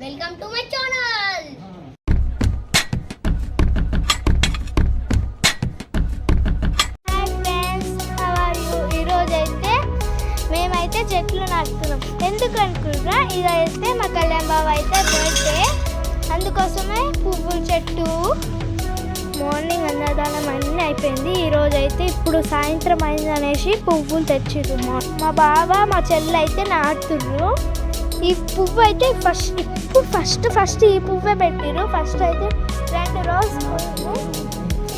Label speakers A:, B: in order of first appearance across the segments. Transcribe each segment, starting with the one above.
A: Welcome to my channel. Hi friends, how are you? ఈరోజు అయితే మేమైతే చెట్లు నాటుతున్నాం. ఎందుకు అనుకుంటున్నా, ఇదైతే మా కళ్యాణ్ బాబు అయితే బర్త్డే, అందుకోసమే పువ్వుల చెట్టు మార్నింగ్ అన్నదానం అన్నీ అయిపోయింది. ఈరోజు అయితే ఇప్పుడు సాయంత్రం అయింది అనేసి పువ్వులు తెచ్చిర్రు. మా బావ మా చెల్లి అయితే నాటుతుర్రు. ఈ పువ్వు అయితే ఫస్ట్ ఈ పువ్వే పెట్టిర్రు. ఫస్ట్ అయితే 2 రోజులు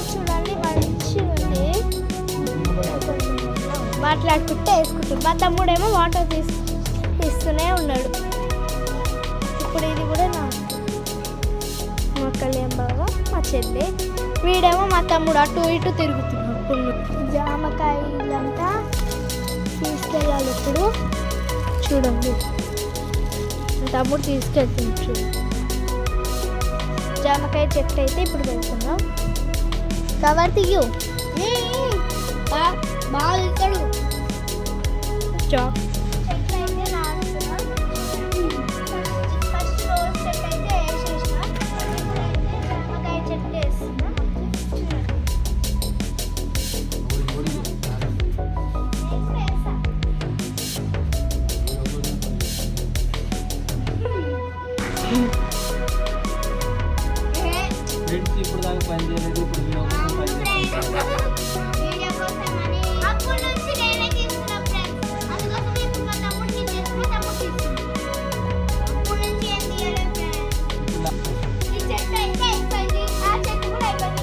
A: చూడండి, మంచిగా ఉంది. మాట్లాడుకుంటే వేసుకుంటారు. మా తమ్ముడేమో వాటర్ తీస్తూనే ఉన్నాడు. ఇప్పుడు ఇది కూడా మా కళ్యాణ్ బావ మా చెల్లి, వీడేమో మా తమ్ముడు అటు ఇటు తిరుగుతున్నాడు. జామకాయలంతా తీసుకెళ్ళాలి. ఇప్పుడు చూడండి, మా తమ్ముడు తీసుకెళ్తుంది. చూడండి, జామకాయ చెట్టు అయితే ఇప్పుడు వెళ్తున్నాం. కవర్ తీయు బాగా వెళ్తాడు. చెట్టు అయితే నాటుతున్నాం. ఫస్ట్ రోజు చెట్టు అయితే వేసేసినాం. జామకాయ చెట్టు వేస్తున్నాం.
B: ఇప్పుడు దాకా పని చేయలేదు, ఇప్పుడు వీడియో కోసం పని చేస్తాను.
A: వీడియో కోసం అని అప్పటి నుంచి నేనే తీసుకున్నా ఫ్రెండ్స్. అందుకోసం ఇప్పుడు మా తమ్ముడికి చేస్తున్నా, తమ్ముడు తీసుకున్నా. అప్పటి నుంచి ఏం తీయలేదు ఫ్రెండ్స్. ఈ చెట్టు అయితే అయిపోయింది, ఆ చెట్టు కూడా అయిపోయింది.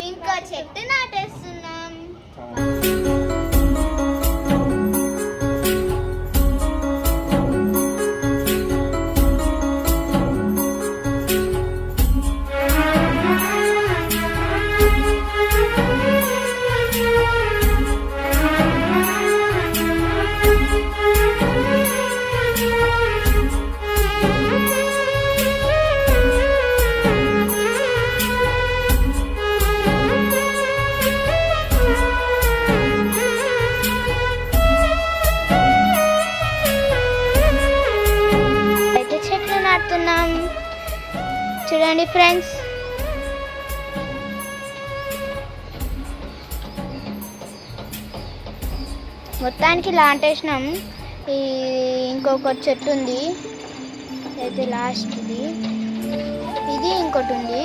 A: ఇంకో చెట్టు చూడండి ఫ్రెండ్స్. మొత్తానికి లాంటేసినాం. ఈ ఇంకొక చెట్టు ఉంది అయితే లాస్ట్ ఇది ఇంకోటి ఉంది.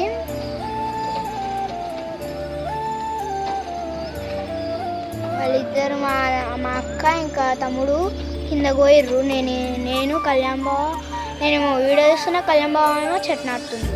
A: వాళ్ళిద్దరు మా అక్క ఇంకా తమ్ముడు కింద పోయిర్రు. నేను కళ్యాణ్ బావ, నేనేమో వీడియో చూస్తున్నా, కళ్యాణ్ బావ ఏమో చెట్టు నాటుతుంది.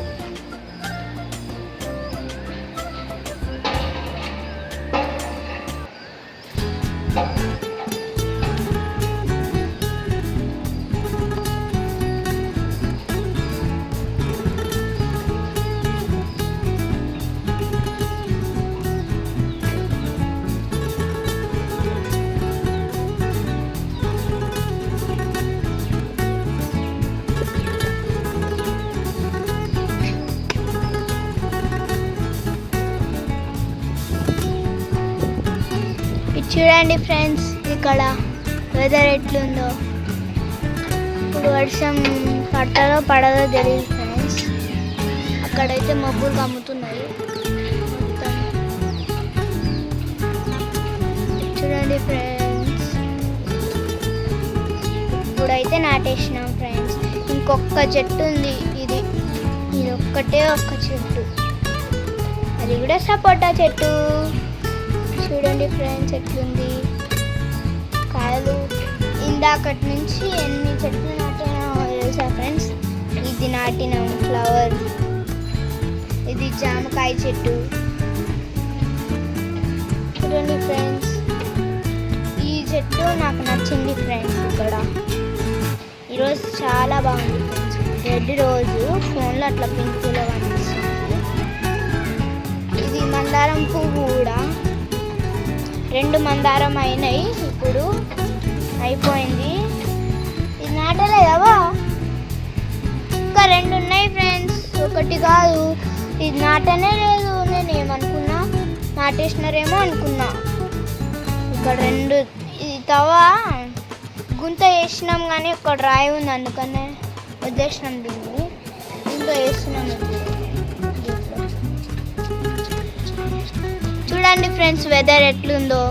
A: చూడండి ఫ్రెండ్స్, ఇక్కడ వెదర్ ఎట్లుందో. ఇప్పుడు వర్షం పడతారో పడదో తెలియదు ఫ్రెండ్స్. అక్కడైతే మబ్బులు కమ్ముతున్నాయి మొత్తం. చూడండి ఫ్రెండ్స్, ఇప్పుడైతే నాటేసినాం ఫ్రెండ్స్. ఇంకొక చెట్టు ఉంది, ఇది ఒక్కటే ఒక్క చెట్టు, అది కూడా సపోటా చెట్టు. చూడండి ఫ్రెండ్స్ ఎట్లుంది కాయలు. ఇందాకటి నుంచి ఎన్ని చెట్లు నాటినా తెలుసా ఫ్రెండ్స్? ఇది నాటినాం ఫ్లవర్, ఇది జామకాయ చెట్టు. చూడండి ఫ్రెండ్స్, ఈ చెట్టు నాకు నచ్చింది ఫ్రెండ్స్. ఇక్కడ ఈరోజు చాలా బాగుంది ఫ్రెండ్స్. రెడ్ రోజు ఫోన్లో అట్లా పింక్లో కనిపిస్తుంది. ఇది మందారం పువ్వు కూడా, 2 మందారం అయినాయి, ఇప్పుడు అయిపోయింది. ఇది నాటలేదవా? ఇంకా 2 ఉన్నాయి ఫ్రెండ్స్, ఒకటి కాదు. ఇది నాటనే లేదు. నేను ఏమనుకున్నా, నాటేసినారేమో అనుకున్నా. ఇక్కడ 2, ఇది తవా గుంత వేసినాం కానీ ఒక రాయి ఉంది, అందుకనే వదిలేసినాం. దీన్ని దీంట్లో వేస్తున్నాం. చూడండి ఫ్రెండ్స్ వెదర్ ఎట్లుందో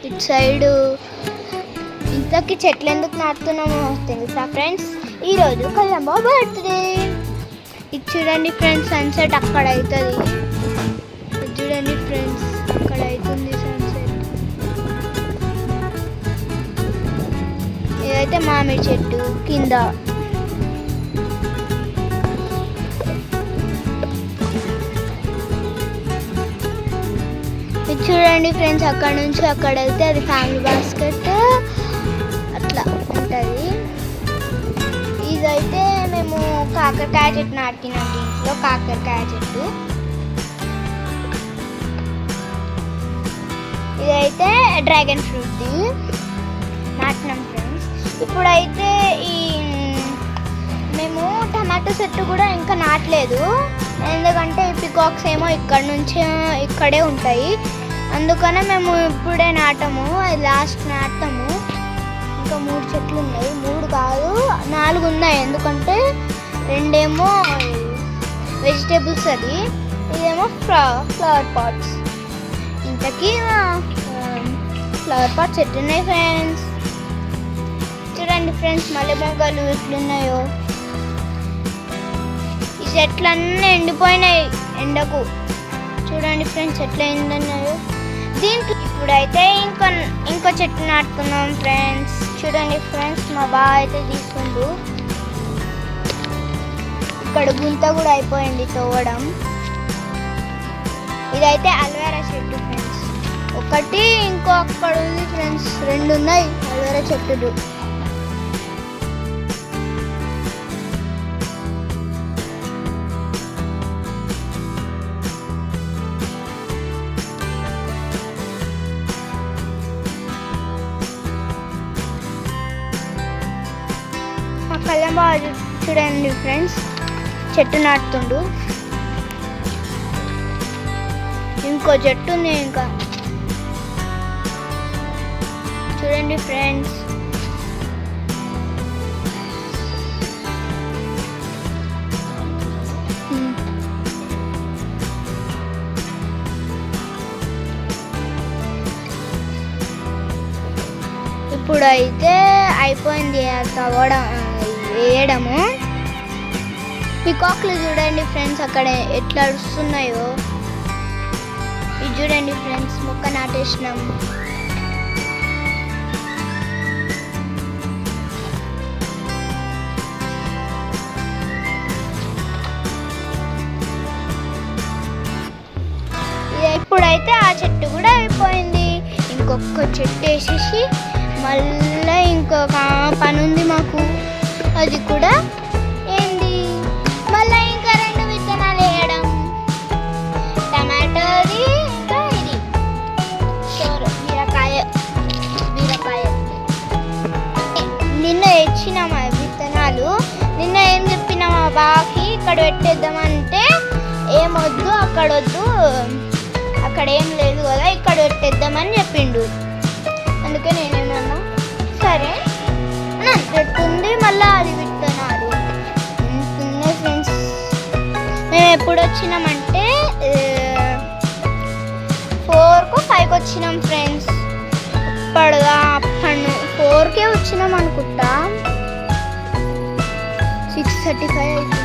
A: ఇటు సైడు. ఇంతకీ చెట్లు ఎందుకు నాటుతున్నామో తెలుసా ఫ్రెండ్స్? ఈరోజు కళ్యాణ్ బర్త్డే. ఇది చూడండి ఫ్రెండ్స్, సన్సెట్ అక్కడ అవుతుంది. చూడండి ఫ్రెండ్స్, అక్కడ అవుతుంది సన్సెట్. ఇదైతే మామిడి చెట్టు కింద. ఇది చూడండి ఫ్రెండ్స్, అక్కడ నుంచి అక్కడ వెళ్తే అది ఫ్యామిలీ బాస్కెట్ అట్లా ఉంటుంది. ఇదైతే మేము కాకరకాయ చెట్టు నాటినాం, దీంట్లో కాకరకాయ చెట్టు. ఇదైతే డ్రాగన్ ఫ్రూట్ది నాటినాం ఫ్రెండ్స్. ఇప్పుడైతే మేము టమాటో చెట్టు కూడా ఇంకా నాటలేదు, ఎందుకంటే ఈ పికాక్స్ ఏమో ఇక్కడే ఉంటాయి. అందుకనే మేము ఇప్పుడే నాటము, అది లాస్ట్ నాటము. ఇంకా 3 చెట్లు ఉన్నాయి, 3 కాదు 4 ఉన్నాయి, ఎందుకంటే 2 ఏమో వెజిటేబుల్స్, అది ఇదేమో ఫ్లవర్ పాట్స్. ఇంతకీ ఫ్లవర్ పాట్స్ ఎట్లున్నాయి ఫ్రెండ్స్? చూడండి ఫ్రెండ్స్, మల్లె మొగ్గలు ఎట్లున్నాయో. ఈ చెట్లన్నీ ఎండిపోయినాయి ఎండకు. చూడండి ఫ్రెండ్స్ ఎట్లా ఎండున్నాయో. దీంట్లో ఇప్పుడైతే ఇంకో చెట్టు నాటుతున్నాం ఫ్రెండ్స్. చూడండి ఫ్రెండ్స్, మా బావ అయితే తీసుకుండు. ఇక్కడ గుంత కూడా అయిపోయింది తవ్వడం. ఇదైతే అల్వేరా చెట్టు ఫ్రెండ్స్. ఒకటి ఇంకో అక్కడ ఉంది ఫ్రెండ్స్, 2 ఉన్నాయి అల్వేరా చెట్టులు. మా కళ్యాణ్ బాబు చూడండి ఫ్రెండ్స్, చెట్టు నాటుతుండు. ఇంకో చెట్టు ఉంది ఇంకా. చూడండి ఫ్రెండ్స్, ఇప్పుడైతే అయిపోయింది తవ్వడం వేయడము. పికాక్లు చూడండి ఫ్రెండ్స్ అక్కడ ఎట్లా అరుస్తున్నాయో. ఇది చూడండి ఫ్రెండ్స్, మొక్క నాటేసినాం. ఇప్పుడైతే ఆ చెట్టు కూడా అయిపోయింది. ఇంకొక చెట్టు వేసేసి మళ్ళీ ఇంకొక పని ఉంది మాకు, అది కూడా ఏంది, మళ్ళీ ఇంకా 2 విత్తనాలు వేయడం. టమాటోది ఇంకా ఇది బీరకాయ. నిన్న తెచ్చినామా విత్తనాలు. నిన్న ఏం చెప్పినామా బాకి, ఇక్కడ పెట్టేద్దామంటే ఏమొద్దు, అక్కడొద్దు, అక్కడ ఏం లేదు కదా, ఇక్కడ పెట్టేద్దామని చెప్పిండు. అందుకే నేనేమన్నా ఫ్రెండ్స్ అని అంటుంది. మళ్ళీ అది విత్తనాలు ఉంటుంది ఫ్రెండ్స్. మేము ఎప్పుడు వచ్చినామంటే 4కో 5కో వచ్చినాం ఫ్రెండ్స్. ఇప్పటిగా 4కే వచ్చినాం అనుకుంటా. 6:35 అవుతుంది.